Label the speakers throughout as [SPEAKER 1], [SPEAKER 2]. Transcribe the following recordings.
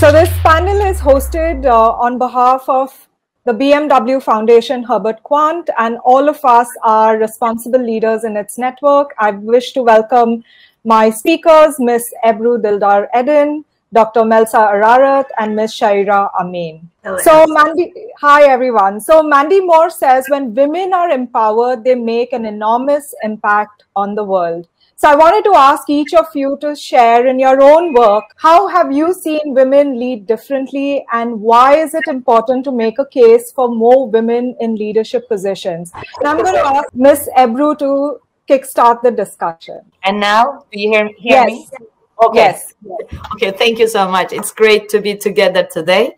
[SPEAKER 1] So this panel is hosted on behalf of the BMW Foundation Herbert Quant, and all of us are responsible leaders in its network. I wish to welcome my speakers, Ms. Ebru Dildar Edin, Dr. Melsa Ararat, and Ms. Shaira Amin. So hi everyone. So Mandy Moore says, when women are empowered, they make an enormous impact on the world. So I wanted to ask each of you to share in your own work, how have you seen women lead differently, and why is it important to make a case for more women in leadership positions? And I'm going to ask Ms. Ebru to kickstart the discussion.
[SPEAKER 2] And now, do you hear
[SPEAKER 1] yes.
[SPEAKER 2] me? Okay.
[SPEAKER 1] Yes.
[SPEAKER 2] Okay, thank you so much. It's great to be together today.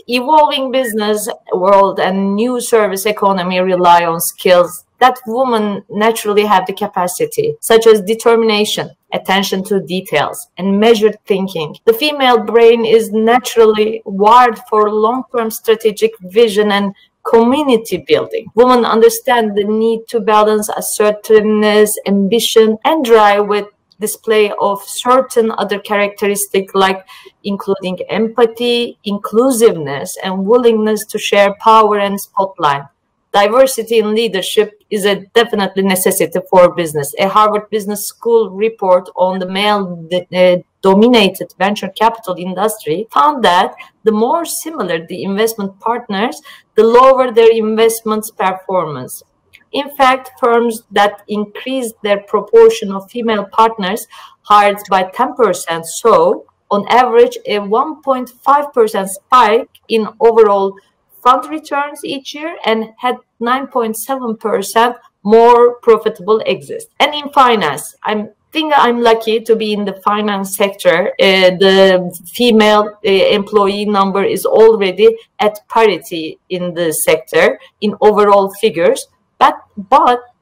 [SPEAKER 2] Evolving business world and new service economy rely on skills that women naturally have the capacity, such as determination, attention to details, and measured thinking. The female brain is naturally wired for long-term strategic vision and community building. Women understand the need to balance assertiveness, ambition, and drive with display of certain other characteristics, like including empathy, inclusiveness, and willingness to share power and spotlight. Diversity in leadership is a definitely necessity for business. A Harvard Business School report on the male-dominated venture capital industry found that the more similar the investment partners, the lower their investments performance. In fact, firms that increased their proportion of female partners hired by 10% saw, on average, a 1.5% spike in overall fund returns each year and had 9.7% more profitable exits. And in finance, I think I'm lucky to be in the finance sector. The female employee number is already at parity in the sector in overall figures, but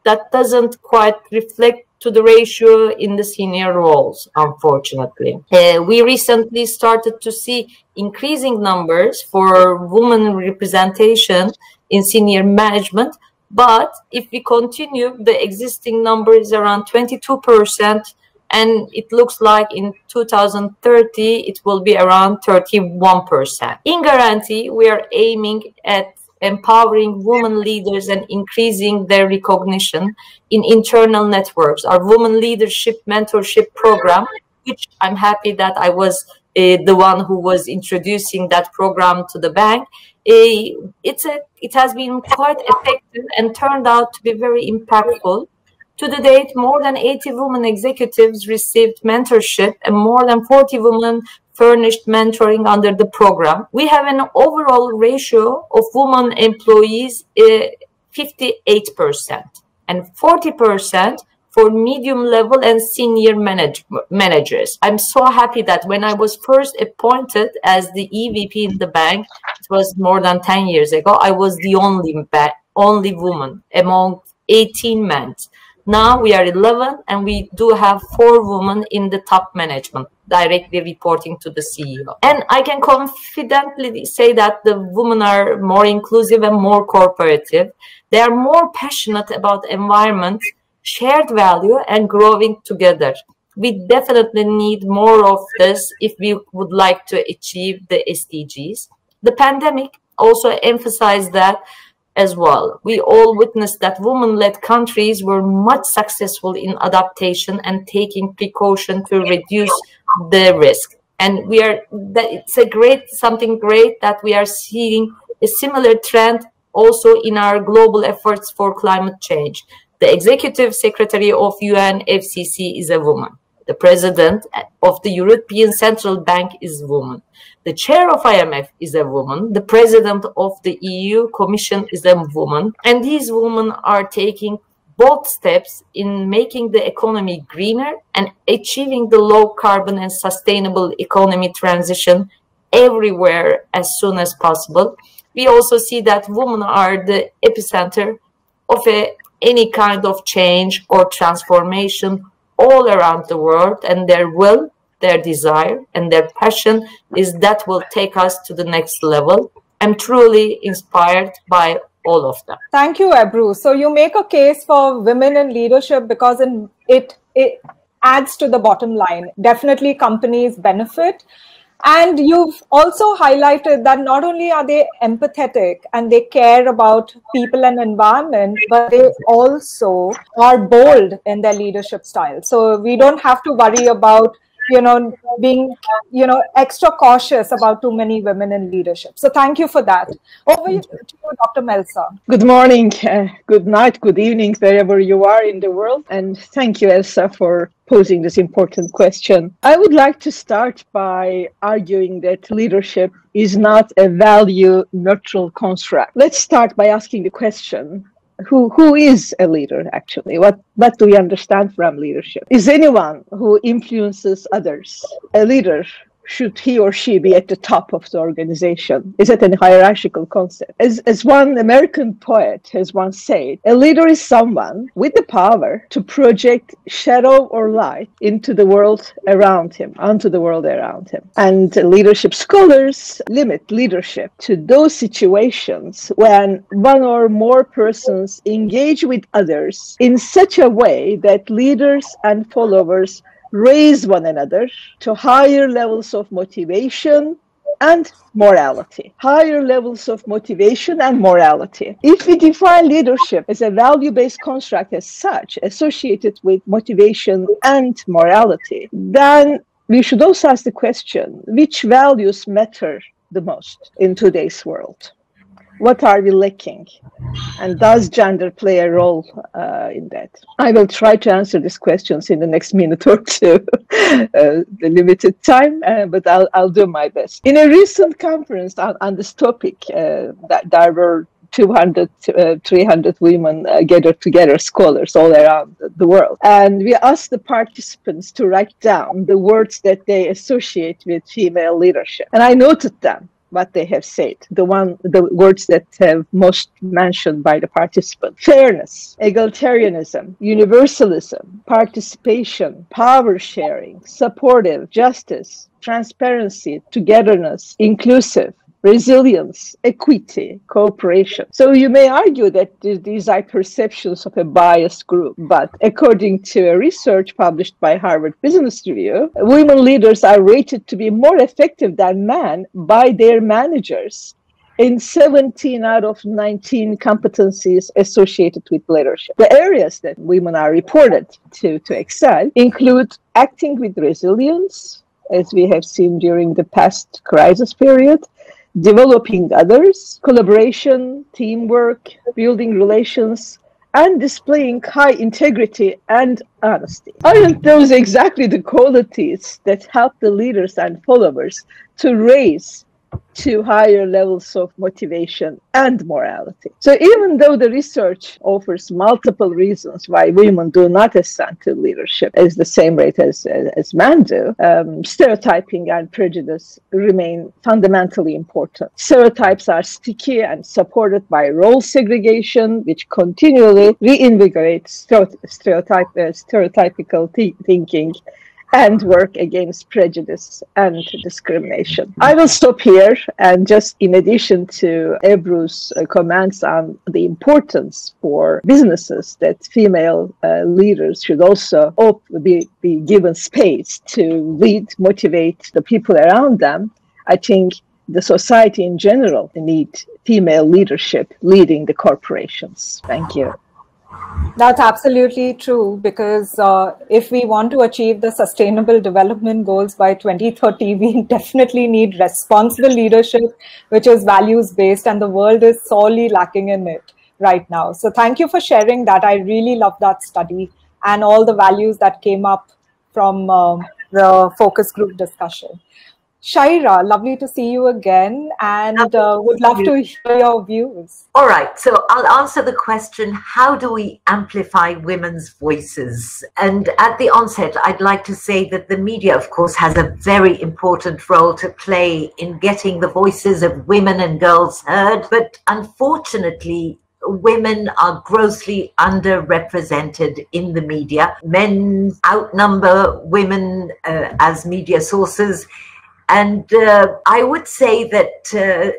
[SPEAKER 2] that doesn't quite reflect to the ratio in the senior roles, unfortunately. We recently started to see increasing numbers for women representation in senior management, but if we continue, the existing number is around 22%, and it looks like in 2030 it will be around 31%. In Garanti, we are aiming at empowering women leaders and increasing their recognition in internal networks. Our Women Leadership Mentorship Program, which I'm happy that I was the one who was introducing that program to the bank, it has been quite effective and turned out to be very impactful. To the date, more than 80 women executives received mentorship and more than 40 women furnished mentoring under the program. We have an overall ratio of women employees 58% and 40% for medium level and senior managers. I'm so happy that when I was first appointed as the EVP in the bank, it was more than 10 years ago, I was the only woman among 18 men. Now we are 11, and we do have 4 women in the top management, directly reporting to the CEO. And I can confidently say that the women are more inclusive and more cooperative. They are more passionate about environment, shared value, and growing together. We definitely need more of this if we would like to achieve the SDGs. The pandemic also emphasized that as well. We all witnessed that women-led countries were much successful in adaptation and taking precaution to reduce the risk. And it's something great that we are seeing a similar trend also in our global efforts for climate change. The executive secretary of UNFCCC is a woman. The president of the European Central Bank is a woman. The chair of IMF is a woman. The president of the EU Commission is a woman. And these women are taking bold steps in making the economy greener and achieving the low carbon and sustainable economy transition everywhere as soon as possible. We also see that women are the epicenter of any kind of change or transformation all around the world, and their will, their desire, and their passion is that will take us to the next level. I'm truly inspired by all of them.
[SPEAKER 1] Thank you, Ebru. So you make a case for women in leadership because it adds to the bottom line. Definitely companies benefit. And you've also highlighted that not only are they empathetic and they care about people and environment, but they also are bold in their leadership style. So we don't have to worry about, being, extra cautious about too many women in leadership. So thank you for that. Over to you, Dr. Melsa.
[SPEAKER 3] Good morning, good night, good evening, wherever you are in the world. And thank you, Elsa, for posing this important question. I would like to start by arguing that leadership is not a value neutral construct. Let's start by asking the question, who is a leader actually? What do we understand from leadership? Is anyone who influences others a leader? Should he or she be at the top of the organization? Is it a hierarchical concept? As one American poet has once said, a leader is someone with the power to project shadow or light into the world around him, onto the world around him. And leadership scholars limit leadership to those situations when one or more persons engage with others in such a way that leaders and followers raise one another to higher levels of motivation and morality. Higher levels of motivation and morality. If we define leadership as a value-based construct as such, associated with motivation and morality, then we should also ask the question, which values matter the most in today's world? What are we lacking? And does gender play a role in that? I will try to answer these questions in the next minute or two, the limited time, but I'll do my best. In a recent conference on this topic, that there were 200, 300 women gathered together, scholars all around the world. And we asked the participants to write down the words that they associate with female leadership. And I noted them. What they have said, the words that have most mentioned by the participant: fairness, egalitarianism, universalism, participation, power sharing, supportive, justice, transparency, togetherness, inclusive, resilience, equity, cooperation. So you may argue that these are perceptions of a biased group, but according to a research published by Harvard Business Review, women leaders are rated to be more effective than men by their managers in 17 out of 19 competencies associated with leadership. The areas that women are reported to excel include acting with resilience, as we have seen during the past crisis period, developing others, collaboration, teamwork, building relations, and displaying high integrity and honesty. Aren't those exactly the qualities that help the leaders and followers to raise to higher levels of motivation and morality? So even though the research offers multiple reasons why women do not ascend to leadership at the same rate as men do, stereotyping and prejudice remain fundamentally important. Stereotypes are sticky and supported by role segregation, which continually reinvigorates stereotypical thinking and work against prejudice and discrimination. I will stop here, and just in addition to Ebru's comments on the importance for businesses that female leaders should also be given space to lead, motivate the people around them, I think the society in general needs female leadership leading the corporations. Thank you.
[SPEAKER 1] That's absolutely true, because if we want to achieve the Sustainable Development Goals by 2030, we definitely need responsible leadership, which is values-based, and the world is sorely lacking in it right now. So thank you for sharing that. I really love that study and all the values that came up from the focus group discussion. Shaira, lovely to see you again, and would love to hear your views.
[SPEAKER 4] All right, so I'll answer the question, how do we amplify women's voices? And at the onset, I'd like to say that the media, of course, has a very important role to play in getting the voices of women and girls heard. But unfortunately, women are grossly underrepresented in the media. Men outnumber women as media sources. And I would say that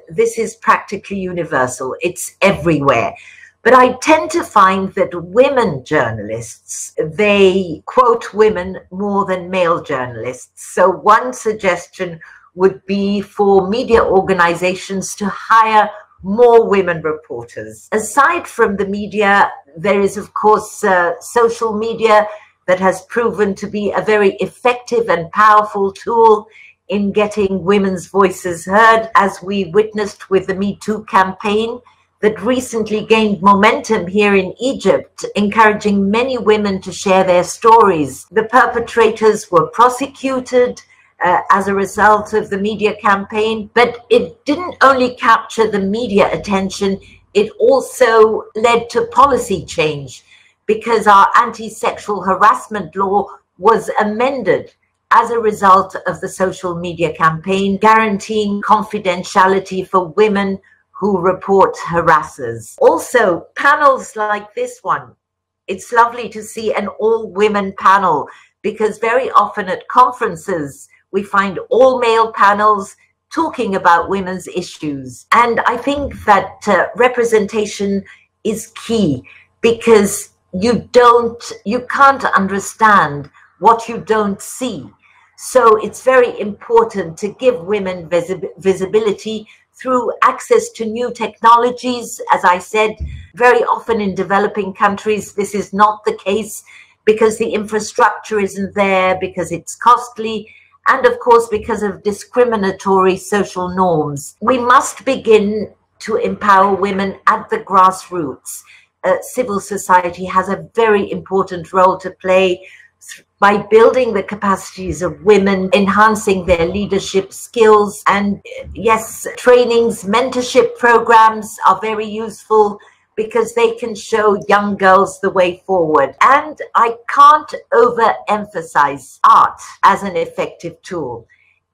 [SPEAKER 4] this is practically universal. It's everywhere. But I tend to find that women journalists, they quote women more than male journalists. So one suggestion would be for media organizations to hire more women reporters. Aside from the media, there is, of course, social media that has proven to be a very effective and powerful tool in getting women's voices heard, as we witnessed with the Me Too campaign that recently gained momentum here in Egypt, encouraging many women to share their stories. The perpetrators were prosecuted as a result of the media campaign, but it didn't only capture the media attention, it also led to policy change, because our anti-sexual harassment law was amended as a result of the social media campaign, guaranteeing confidentiality for women who report harassers. Also, panels like this one. It's lovely to see an all-women panel, because very often at conferences, we find all-male panels talking about women's issues. And I think that representation is key, because you can't understand what you don't see. So it's very important to give women visibility through access to new technologies. As I said, very often in developing countries, this is not the case because the infrastructure isn't there, because it's costly, and of course, because of discriminatory social norms. We must begin to empower women at the grassroots. Civil society has a very important role to play by building the capacities of women, enhancing their leadership skills. And yes, trainings, mentorship programs are very useful because they can show young girls the way forward. And I can't overemphasize art as an effective tool.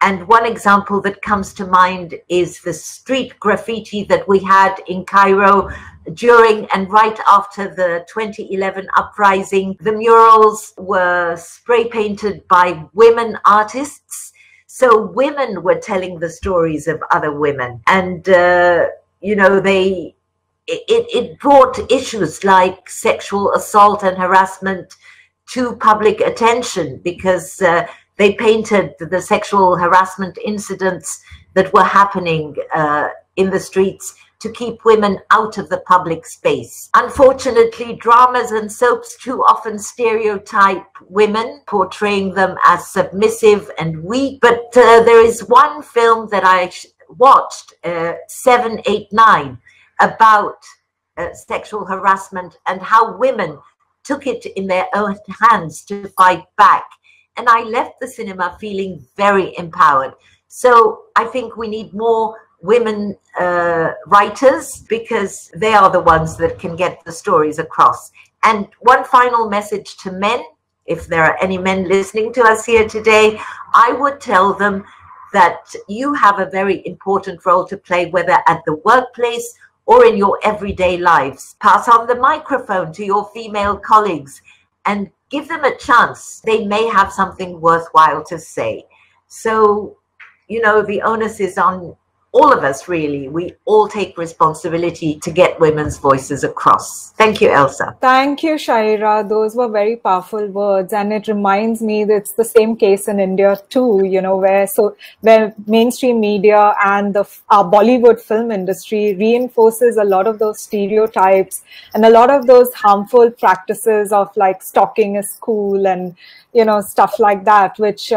[SPEAKER 4] And one example that comes to mind is the street graffiti that we had in Cairo during and right after the 2011 uprising. The murals were spray painted by women artists. So women were telling the stories of other women. And, you know, it brought issues like sexual assault and harassment to public attention, because they painted the sexual harassment incidents that were happening in the streets to keep women out of the public space. Unfortunately, dramas and soaps too often stereotype women, portraying them as submissive and weak. But there is one film that I watched, 789, about sexual harassment and how women took it in their own hands to fight back. And I left the cinema feeling very empowered. So I think we need more women writers, because they are the ones that can get the stories across. And one final message to men, if there are any men listening to us here today, I would tell them that you have a very important role to play, whether at the workplace or in your everyday lives. Pass on the microphone to your female colleagues and give them a chance. They may have something worthwhile to say. So, you know, the onus is on all of us, really. We all take responsibility to get women's voices across. Thank you, Elsa.
[SPEAKER 1] Thank you, Shaira. Those were very powerful words. And it reminds me that it's the same case in India too, you know, where mainstream media and our Bollywood film industry reinforces a lot of those stereotypes and a lot of those harmful practices of like stalking is cool and, you know, stuff like that, which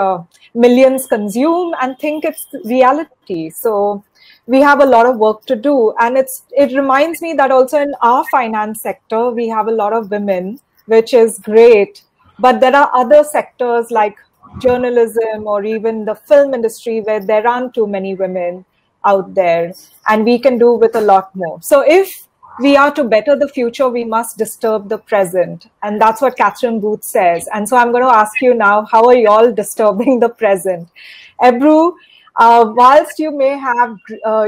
[SPEAKER 1] millions consume and think it's reality. So we have a lot of work to do. And it reminds me that also in our finance sector, we have a lot of women, which is great. But there are other sectors like journalism or even the film industry where there aren't too many women out there, and we can do with a lot more. So if we are to better the future, we must disturb the present. And that's what Catherine Booth says. And so I'm going to ask you now, how are you all disturbing the present? Ebru, whilst you may have,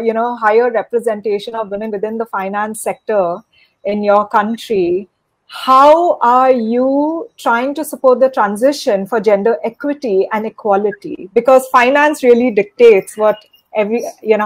[SPEAKER 1] you know, higher representation of women within the finance sector in your country, how are you trying to support the transition for gender equity and equality? Because finance really dictates what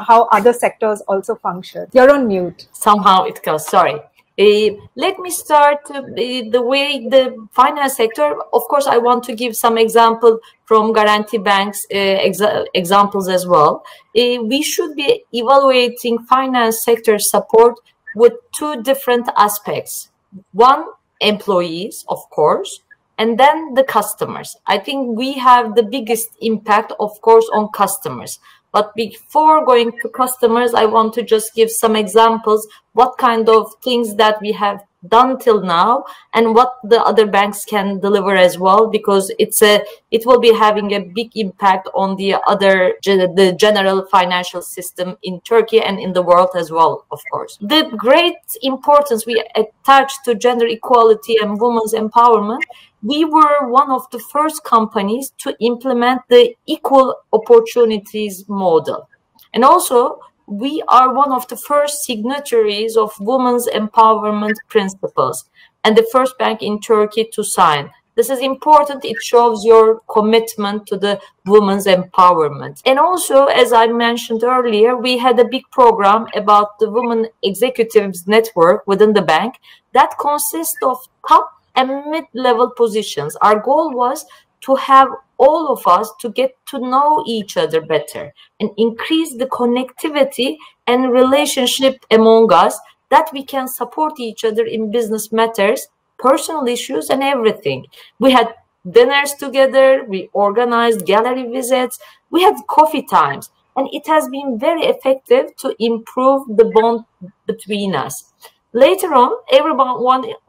[SPEAKER 1] how other sectors also function. You're on mute.
[SPEAKER 2] Somehow it goes, sorry. Let me start the way the finance sector. Of course, I want to give some example from Garanti Bank's examples as well. We should be evaluating finance sector support with two different aspects. One, employees, of course, and then the customers. I think we have the biggest impact, of course, on customers. But before going to customers, I want to just give some examples, what kind of things that we have done till now and what the other banks can deliver as well, because it will be having a big impact on the general financial system in Turkey and in the world as well, of course. The great importance we attach to gender equality and women's empowerment. We were one of the first companies to implement the equal opportunities model. And also, we are one of the first signatories of women's empowerment principles and the first bank in Turkey to sign. This is important. It shows your commitment to the women's empowerment. And also, as I mentioned earlier, we had a big program about the Women Executives Network within the bank that consists of top and mid-level positions. Our goal was to have all of us to get to know each other better and increase the connectivity and relationship among us, that we can support each other in business matters, personal issues, and everything. We had dinners together, we organized gallery visits, we had coffee times, and it has been very effective to improve the bond between us. Later on, everyone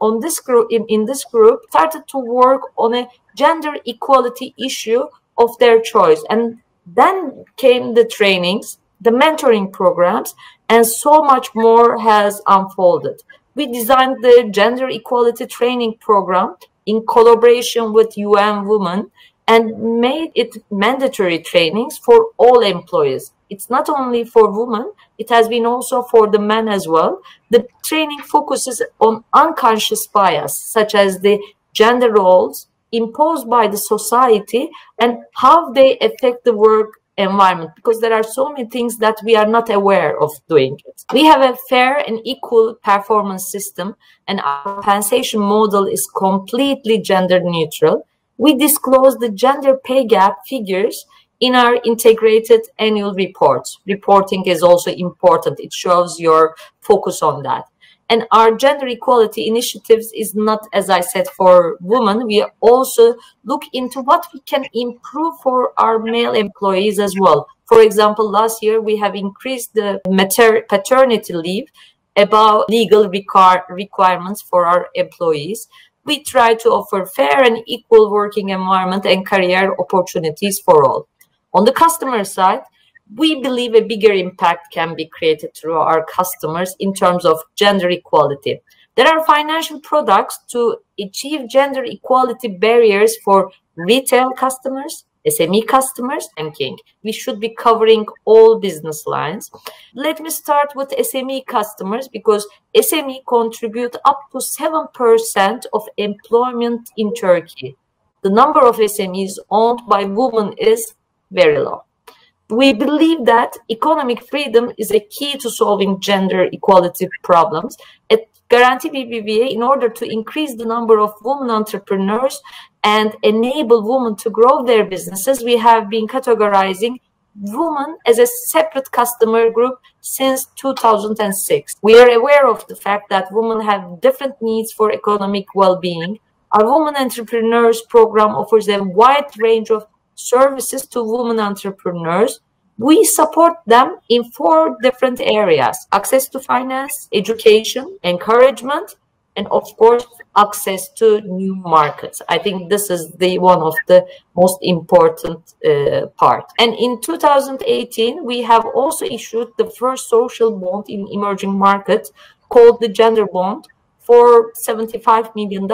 [SPEAKER 2] on this group, in this group started to work on a gender equality issue of their choice. And then came the trainings, the mentoring programs, and so much more has unfolded. We designed the gender equality training program in collaboration with UN Women and made it mandatory trainings for all employees. It's not only for women, it has been also for the men as well. The training focuses on unconscious bias, such as the gender roles imposed by the society and how they affect the work environment, because there are so many things that we are not aware of doing it. We have a fair and equal performance system, and our compensation model is completely gender neutral. We disclose the gender pay gap figures in our integrated annual reports. Reporting is also important. It shows your focus on that. And our gender equality initiatives is not, as I said, for women. We also look into what we can improve for our male employees as well. For example, last year we have increased the paternity leave above legal requirements for our employees. We try to offer fair and equal working environment and career opportunities for all. On the customer side, we believe a bigger impact can be created through our customers in terms of gender equality. There are financial products to achieve gender equality barriers for retail customers, SME customers, banking. We should be covering all business lines. Let me start with SME customers, because SME contribute up to 7% of employment in Turkey. The number of SMEs owned by women is very low. We believe that economic freedom is a key to solving gender equality problems. At Garanti BBVA, in order to increase the number of women entrepreneurs and enable women to grow their businesses, we have been categorizing women as a separate customer group since 2006. We are aware of the fact that women have different needs for economic well-being. Our Women Entrepreneurs program offers a wide range of services to women entrepreneurs. We support them in 4 different areas: access to finance, education, encouragement, and of course, access to new markets. I think this is one of the most important part. And in 2018, we have also issued the first social bond in emerging markets called the Gender Bond, for $75 million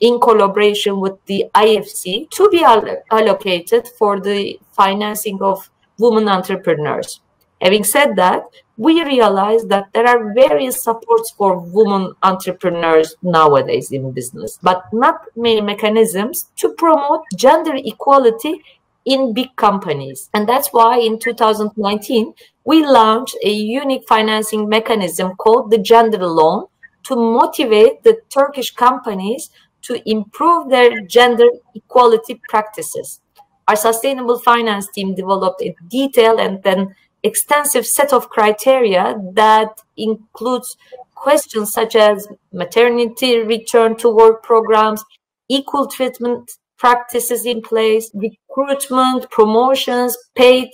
[SPEAKER 2] in collaboration with the IFC, to be allocated for the financing of women entrepreneurs. Having said that, we realize that there are various supports for women entrepreneurs nowadays in business, but not many mechanisms to promote gender equality in big companies. And that's why in 2019, we launched a unique financing mechanism called the Gender Loan, to motivate the Turkish companies to improve their gender equality practices. Our sustainable finance team developed a detailed and then extensive set of criteria that includes questions such as maternity return to work programs, equal treatment practices in place, recruitment, promotions, paid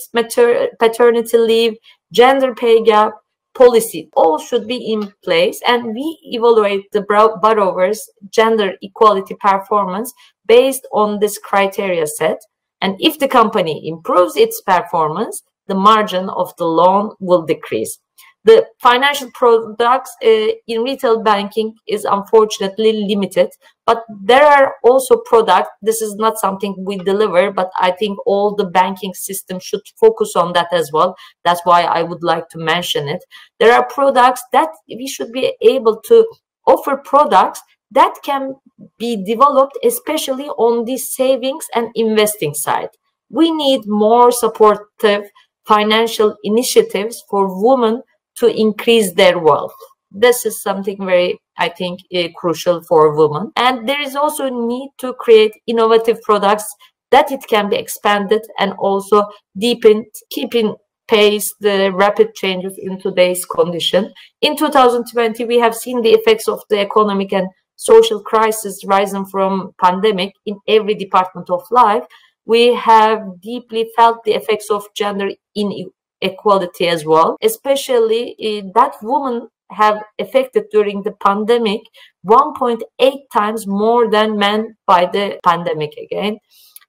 [SPEAKER 2] paternity leave, gender pay gap, policy, all should be in place, and we evaluate the borrower's gender equality performance based on this criteria set. And if the company improves its performance, the margin of the loan will decrease. The financial products in retail banking is unfortunately limited, but there are also products. This is not something we deliver, but I think all the banking system should focus on that as well. That's why I would like to mention it. There are products that we should be able to offer products that can be developed, especially on the savings and investing side. We need more supportive financial initiatives for women to increase their wealth. This is something very, I think, crucial for women. And there is also a need to create innovative products that it can be expanded and also deepened, keeping pace the rapid changes in today's condition. In 2020, we have seen the effects of the economic and social crisis rising from pandemic in every department of life. We have deeply felt the effects of gender inequality as well, especially that women have affected during the pandemic 1.8 times more than men by the pandemic again.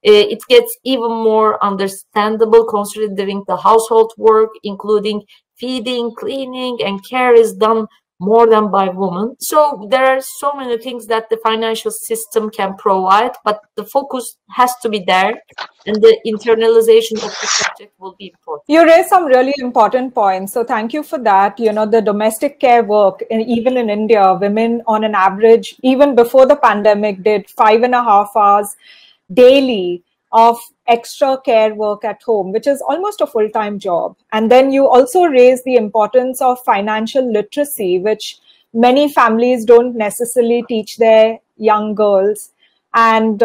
[SPEAKER 2] It gets even more understandable considering the household work, including feeding, cleaning, and care is done more than by women. So there are so many things that the financial system can provide, but the focus has to be there, and the internalization of the subject will be important.
[SPEAKER 1] You raised some really important points. So thank you for that. You know, the domestic care work, even in India, women on an average, even before the pandemic, did 5.5 hours daily of extra care work at home, which is almost a full-time job. And then you also raise the importance of financial literacy, which many families don't necessarily teach their young girls, and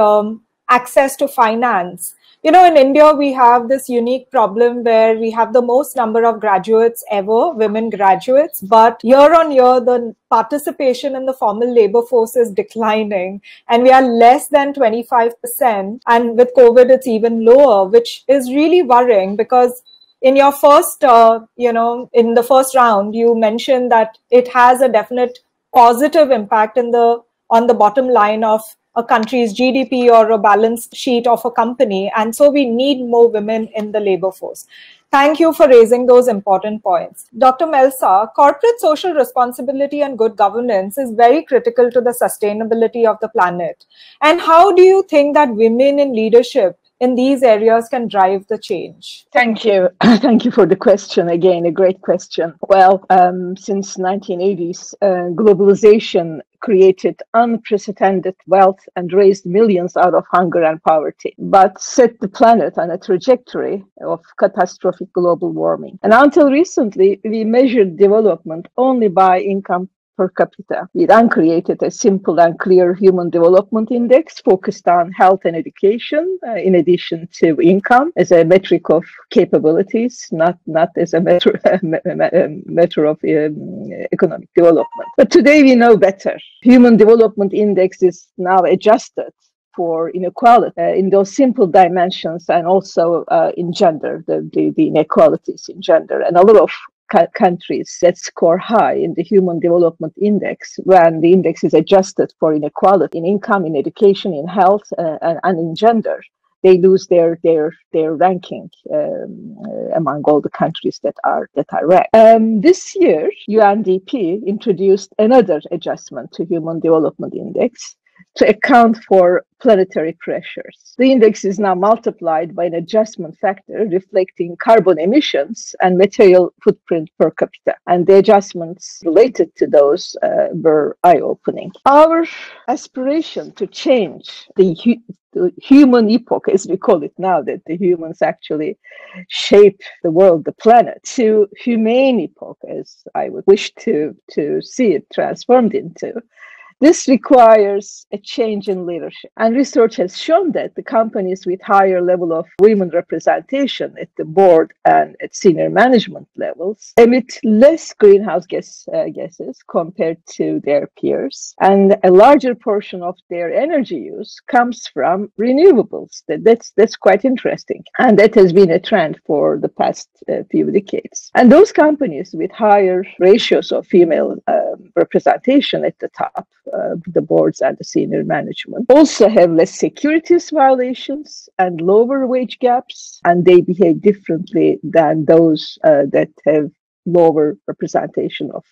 [SPEAKER 1] access to finance. You know, in India, we have this unique problem where we have the most number of graduates ever, women graduates, but year on year, the participation in the formal labor force is declining, and we are less than 25%. And with COVID, it's even lower, which is really worrying, because in your first, in the first round, you mentioned that it has a definite positive impact on the bottom line of a country's GDP or a balance sheet of a company. And so we need more women in the labor force. Thank you for raising those important points. Dr. Melsa, corporate social responsibility and good governance is very critical to the sustainability of the planet. And how do you think that women in leadership in these areas can drive the change?
[SPEAKER 3] Thank you. Thank you for the question. Again, a great question. Well, since 1980s, globalization created unprecedented wealth and raised millions out of hunger and poverty, but set the planet on a trajectory of catastrophic global warming. And until recently, we measured development only by income per capita. We then created a simple and clear human development index focused on health and education, in addition to income, as a metric of capabilities, not as a matter of economic development. But today we know better. Human development index is now adjusted for inequality in those simple dimensions, and also in gender, the inequalities in gender. And a lot of countries that score high in the Human Development Index, when the index is adjusted for inequality in income, in education, in health, and in gender, they lose their ranking among all the countries that are ranked. This year, UNDP introduced another adjustment to Human Development Index to account for planetary pressures. The index is now multiplied by an adjustment factor reflecting carbon emissions and material footprint per capita. And the adjustments related to those were eye-opening. Our aspiration to change the human epoch, as we call it now, that the humans actually shape the world, the planet, to humane epoch, as I would wish to see it transformed into. This requires a change in leadership. And research has shown that the companies with higher level of women representation at the board and at senior management levels emit less greenhouse gases compared to their peers. And a larger portion of their energy use comes from renewables. That's quite interesting. And that has been a trend for the past few decades. And those companies with higher ratios of female representation at the top, the boards and the senior management, also have less securities violations and lower wage gaps, and they behave differently than those that have lower representation of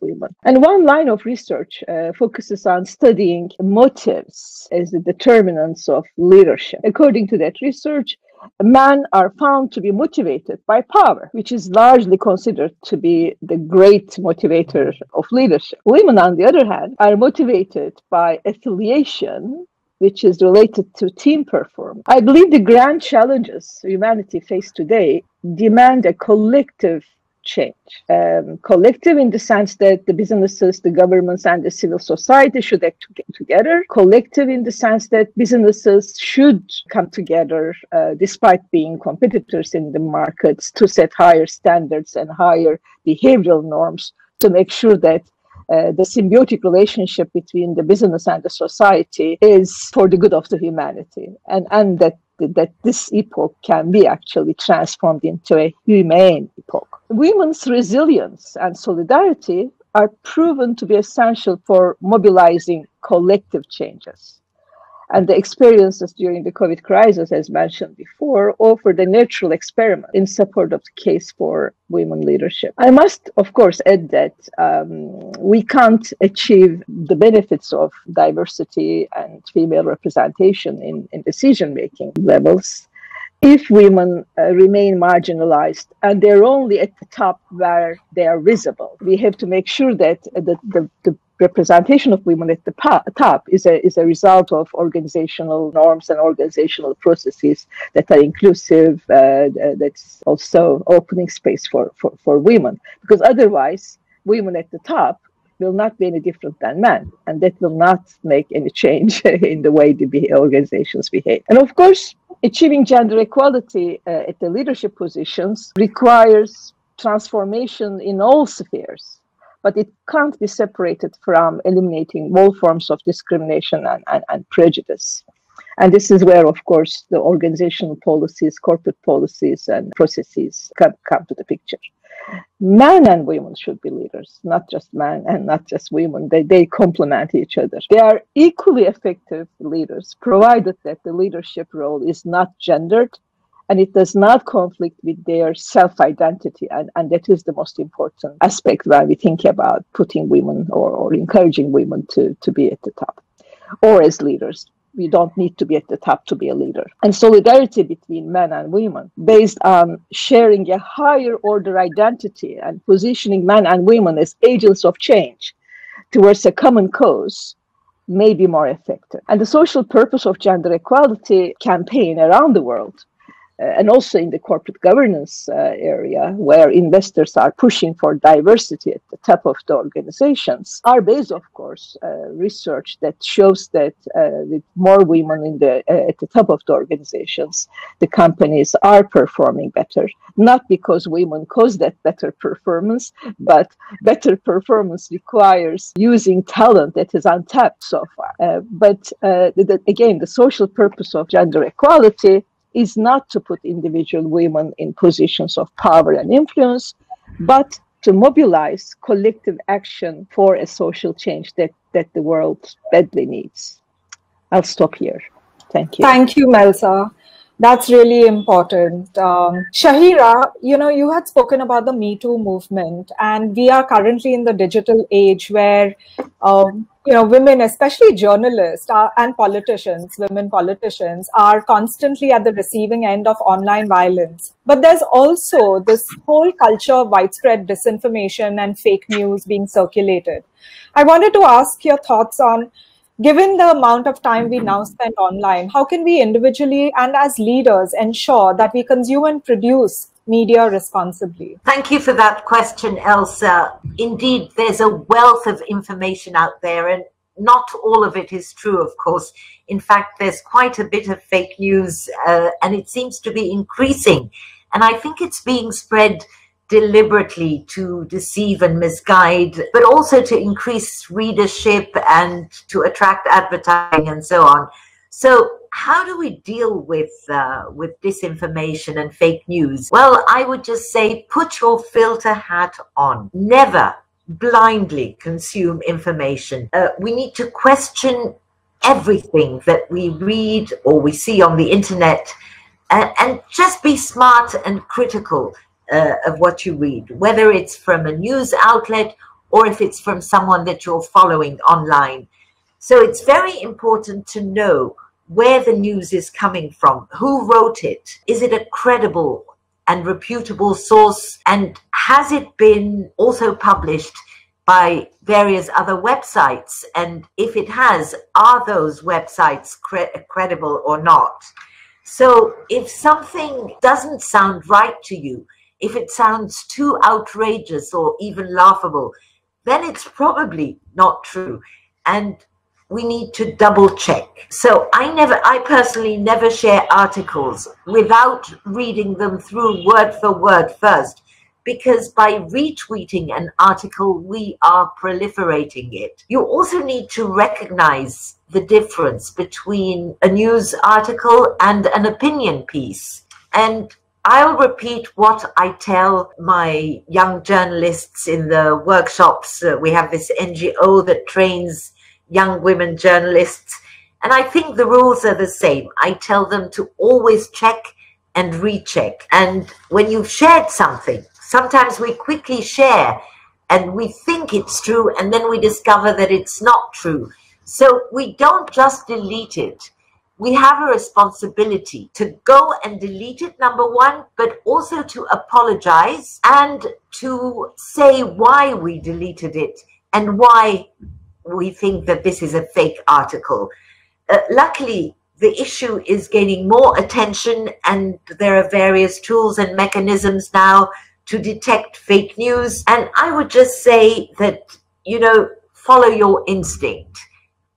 [SPEAKER 3] women. And one line of research focuses on studying motives as the determinants of leadership. According to that research, men are found to be motivated by power, which is largely considered to be the great motivator of leadership. Women, on the other hand, are motivated by affiliation, which is related to team performance. I believe the grand challenges humanity faces today demand a collective change. Collective in the sense that the businesses, the governments, and the civil society should act together. Collective in the sense that businesses should come together despite being competitors in the markets to set higher standards and higher behavioral norms to make sure that the symbiotic relationship between the business and the society is for the good of the humanity, and that this epoch can be actually transformed into a humane epoch. Women's resilience and solidarity are proven to be essential for mobilizing collective changes. And the experiences during the COVID crisis, as mentioned before, offered a natural experiment in support of the case for women leadership. I must, of course, add that we can't achieve the benefits of diversity and female representation in decision-making levels if women remain marginalized and they're only at the top where they are visible. We have to make sure that the representation of women at the top is a result of organizational norms and organizational processes that are inclusive, that's also opening space for women. Because otherwise, women at the top will not be any different than men, and that will not make any change in the way the organizations behave. And of course, achieving gender equality at the leadership positions requires transformation in all spheres, but it can't be separated from eliminating all forms of discrimination and prejudice. And this is where, of course, the organizational policies, corporate policies, and processes come to the picture. Men and women should be leaders, not just men and not just women. They complement each other. They are equally effective leaders, provided that the leadership role is not gendered and it does not conflict with their self-identity. And that is the most important aspect when we think about putting women or encouraging women to be at the top or as leaders. We don't need to be at the top to be a leader. And solidarity between men and women, based on sharing a higher order identity and positioning men and women as agents of change towards a common cause, may be more effective. And the social purpose of gender equality campaign around the world, and also in the corporate governance area, where investors are pushing for diversity at the top of the organizations, are based, of course, research that shows that with more women at the top of the organizations, the companies are performing better, not because women cause that better performance, but better performance requires using talent that is untapped so far. But again, the social purpose of gender equality is not to put individual women in positions of power and influence, but to mobilize collective action for a social change that the world badly needs. I'll stop here. Thank you.
[SPEAKER 1] Thank you, Melsa. That's really important. Shahira, you had spoken about the Me Too movement, and we are currently in the digital age where women, especially journalists and politicians, women politicians, are constantly at the receiving end of online violence. But there's also this whole culture of widespread disinformation and fake news being circulated. I wanted to ask your thoughts on, given the amount of time we now spend online, how can we individually and as leaders ensure that we consume and produce media responsibly?
[SPEAKER 4] Thank you for that question, Elsa. Indeed, there's a wealth of information out there, and not all of it is true, of course. In fact, there's quite a bit of fake news, and it seems to be increasing. And I think it's being spread deliberately to deceive and misguide, but also to increase readership and to attract advertising and so on. So how do we deal with disinformation and fake news? Well, I would just say, put your filter hat on. Never blindly consume information. We need to question everything that we read or we see on the internet, and just be smart and critical of what you read, whether it's from a news outlet or if it's from someone that you're following online. So it's very important to know where the news is coming from, who wrote it, is it a credible and reputable source, and has it been also published by various other websites? And if it has, are those websites credible or not? So if something doesn't sound right to you, if it sounds too outrageous or even laughable, then it's probably not true. And we need to double check. So I personally never share articles without reading them through word for word first, because by retweeting an article, we are proliferating it. You also need to recognize the difference between a news article and an opinion piece. And I'll repeat what I tell my young journalists in the workshops. We have this NGO that trains young women journalists, and I think the rules are the same. I tell them to always check and recheck. And when you've shared something, sometimes we quickly share and we think it's true, and then we discover that it's not true. So we don't just delete it. We have a responsibility to go and delete it, number one, but also to apologize and to say why we deleted it and why we think that this is a fake article. Luckily, the issue is gaining more attention, and there are various tools and mechanisms now to detect fake news. And I would just say that, follow your instinct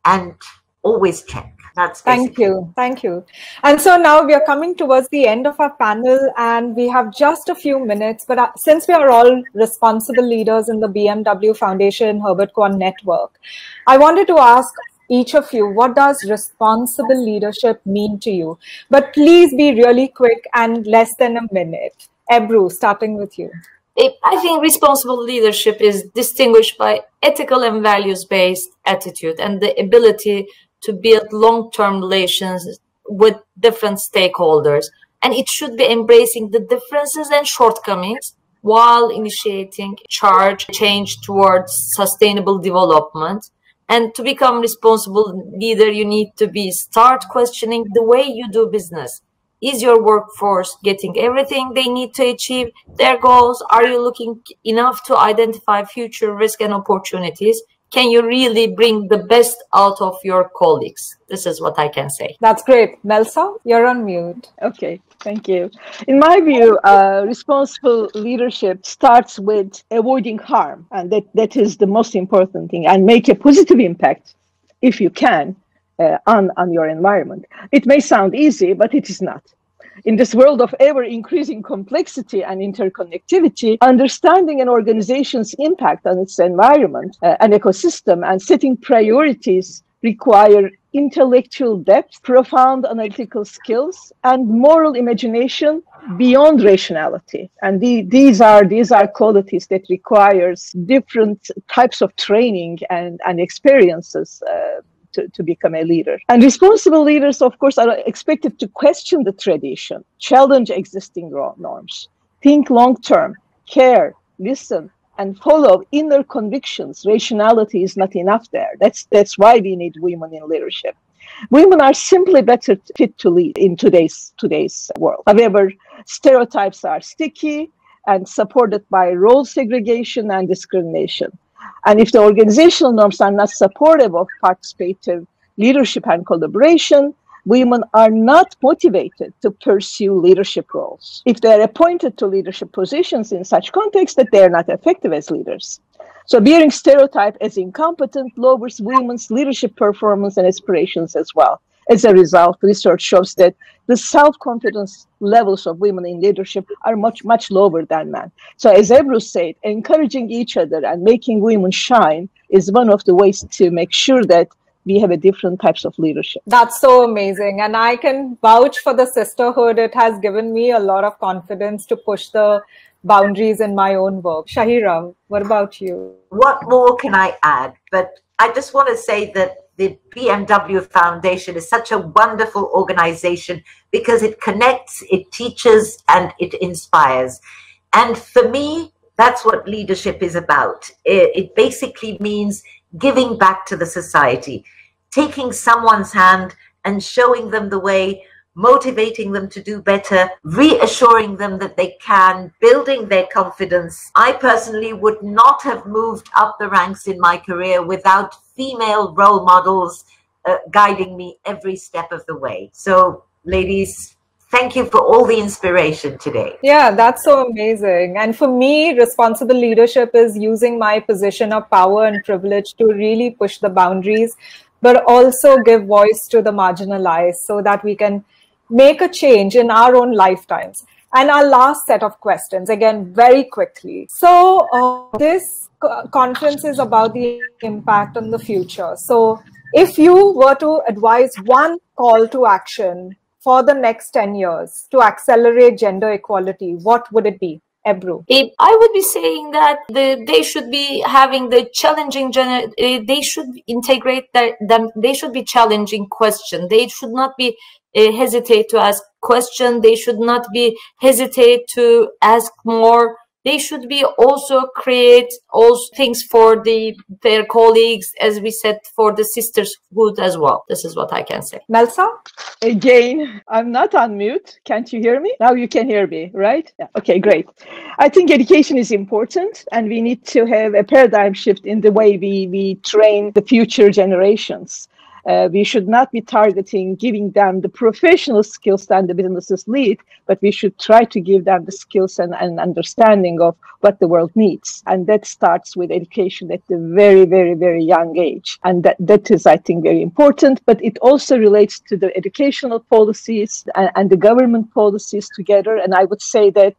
[SPEAKER 4] and always check. That's
[SPEAKER 1] Thank you. Thank you. And so now we are coming towards the end of our panel, and we have just a few minutes. But since we are all responsible leaders in the BMW Foundation Herbert Kwan Network, I wanted to ask each of you, what does responsible leadership mean to you? But please be really quick and less than a minute. Ebru, starting with you.
[SPEAKER 2] I think responsible leadership is distinguished by ethical and values-based attitude and the ability to build long-term relations with different stakeholders. And it should be embracing the differences and shortcomings while initiating change towards sustainable development. And to become responsible leader, you need to start questioning the way you do business. Is your workforce getting everything they need to achieve their goals? Are you looking enough to identify future risk and opportunities? Can you really bring the best out of your colleagues? This is what I can say.
[SPEAKER 1] That's great. Melsa, you're on mute.
[SPEAKER 3] Okay, thank you. In my view, responsible leadership starts with avoiding harm, and that is the most important thing, and make a positive impact, if you can, on your environment. It may sound easy, but it is not. In this world of ever-increasing complexity and interconnectivity, understanding an organization's impact on its environment and ecosystem and setting priorities require intellectual depth, profound analytical skills, and moral imagination beyond rationality. And these are qualities that requires different types of training and experiences to become a leader. And responsible leaders, of course, are expected to question the tradition, challenge existing norms, think long-term, care, listen, and follow inner convictions, rationality is not enough there. That's why we need women in leadership. Women are simply better fit to lead in today's world. However, stereotypes are sticky and supported by role segregation and discrimination. And if the organizational norms are not supportive of participative leadership and collaboration, women are not motivated to pursue leadership roles. If they are appointed to leadership positions in such context, that they are not effective as leaders. So being stereotyped as incompetent lowers women's leadership performance and aspirations as well. As a result, research shows that the self-confidence levels of women in leadership are much, much lower than men. So as Ebru said, encouraging each other and making women shine is one of the ways to make sure that we have a different types of leadership.
[SPEAKER 1] That's so amazing. And I can vouch for the sisterhood. It has given me a lot of confidence to push the boundaries in my own work. Shahira, what about you?
[SPEAKER 4] What more can I add? But I just want to say that the BMW Foundation is such a wonderful organization because it connects, it teaches, and it inspires. And for me, that's what leadership is about. It basically means giving back to the society, taking someone's hand and showing them the way, motivating them to do better, reassuring them that they can, building their confidence. I personally would not have moved up the ranks in my career without female role models guiding me every step of the way. So, ladies, thank you for all the inspiration today.
[SPEAKER 1] Yeah, that's so amazing. And for me, responsible leadership is using my position of power and privilege to really push the boundaries, but also give voice to the marginalized so that we can make a change in our own lifetimes. And our last set of questions, again, very quickly. So this conference is about the impact on the future. So if you were to advise one call to action for the next 10 years to accelerate gender equality, what would it be? Ebru.
[SPEAKER 2] I would be saying that they should be having the challenging, they should integrate them, they should be challenging questions. They should not be hesitate to ask questions. They should not be hesitate to ask more. They should be also create also things for their colleagues, as we said, for the sisterhood as well. This is what I can say.
[SPEAKER 1] Melsa?
[SPEAKER 3] Again, I'm not on mute. Can't you hear me? Now you can hear me, right? Yeah. Okay, great. I think education is important, and we need to have a paradigm shift in the way we train the future generations. We should not be targeting giving them the professional skills that the businesses need, but we should try to give them the skills and understanding of what the world needs. And that starts with education at a very, very, very young age. And that is, I think, very important. But it also relates to the educational policies and the government policies together. And I would say that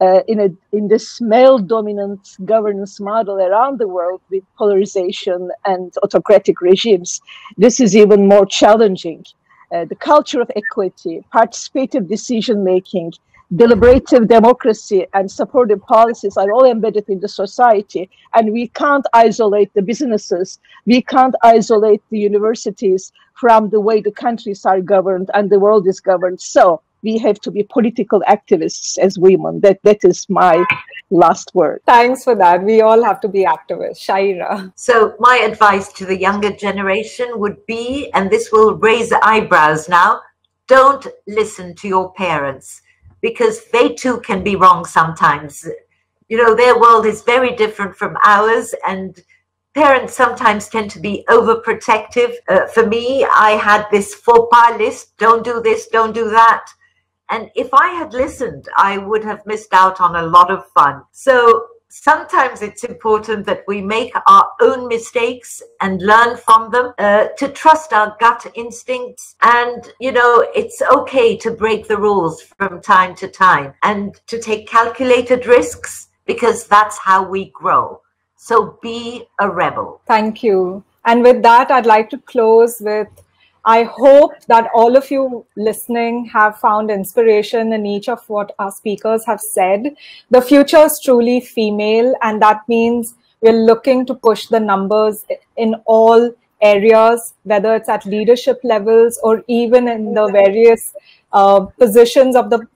[SPEAKER 3] in this male-dominant governance model around the world with polarization and autocratic regimes, this is even more challenging. The culture of equity, participative decision-making, deliberative democracy, and supportive policies are all embedded in the society. And we can't isolate the businesses. We can't isolate the universities from the way the countries are governed and the world is governed. So we have to be political activists as women. That is my last word.
[SPEAKER 1] Thanks for that. We all have to be activists. Shahira.
[SPEAKER 4] So my advice to the younger generation would be, and this will raise eyebrows now, don't listen to your parents, because they too can be wrong sometimes. You know, their world is very different from ours, and parents sometimes tend to be overprotective. For me, I had this faux pas list: don't do this, don't do that. And if I had listened, I would have missed out on a lot of fun. So sometimes it's important that we make our own mistakes and learn from them, to trust our gut instincts. And, you know, it's okay to break the rules from time to time and to take calculated risks, because that's how we grow. So be a rebel.
[SPEAKER 1] Thank you. And with that, I'd like to close with, I hope that all of you listening have found inspiration in each of what our speakers have said. The future is truly female, and that means we're looking to push the numbers in all areas, whether it's at leadership levels or even in the various positions of the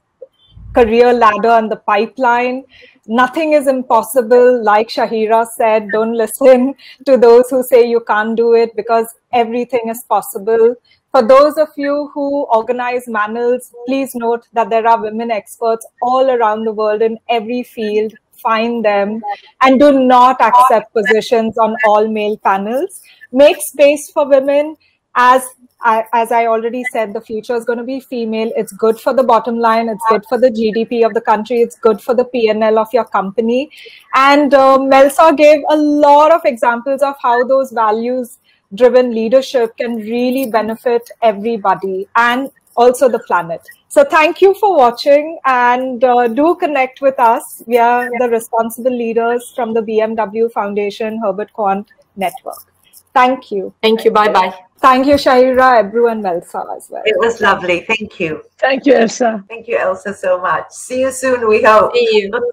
[SPEAKER 1] career ladder and the pipeline. Nothing is impossible. Like Shahira said, don't listen to those who say you can't do it, because everything is possible. For those of you who organize panels, please note that there are women experts all around the world in every field. Find them, and do not accept positions on all male panels. Make space for women. As I already said, the future is going to be female. It's good for the bottom line. It's good for the GDP of the country. It's good for the P&L of your company. And Melsa gave a lot of examples of how those values-driven leadership can really benefit everybody and also the planet. So thank you for watching, and do connect with us. We are the responsible leaders from the BMW Foundation Herbert Quant Network. Thank you.
[SPEAKER 2] Thank you. Bye-bye.
[SPEAKER 1] Thank you, Shahira, Ebru, and Melsa as well.
[SPEAKER 4] It was lovely. Thank you.
[SPEAKER 3] Thank you, Elsa.
[SPEAKER 4] Thank you, Elsa, so much. See you soon, we hope.
[SPEAKER 2] See you.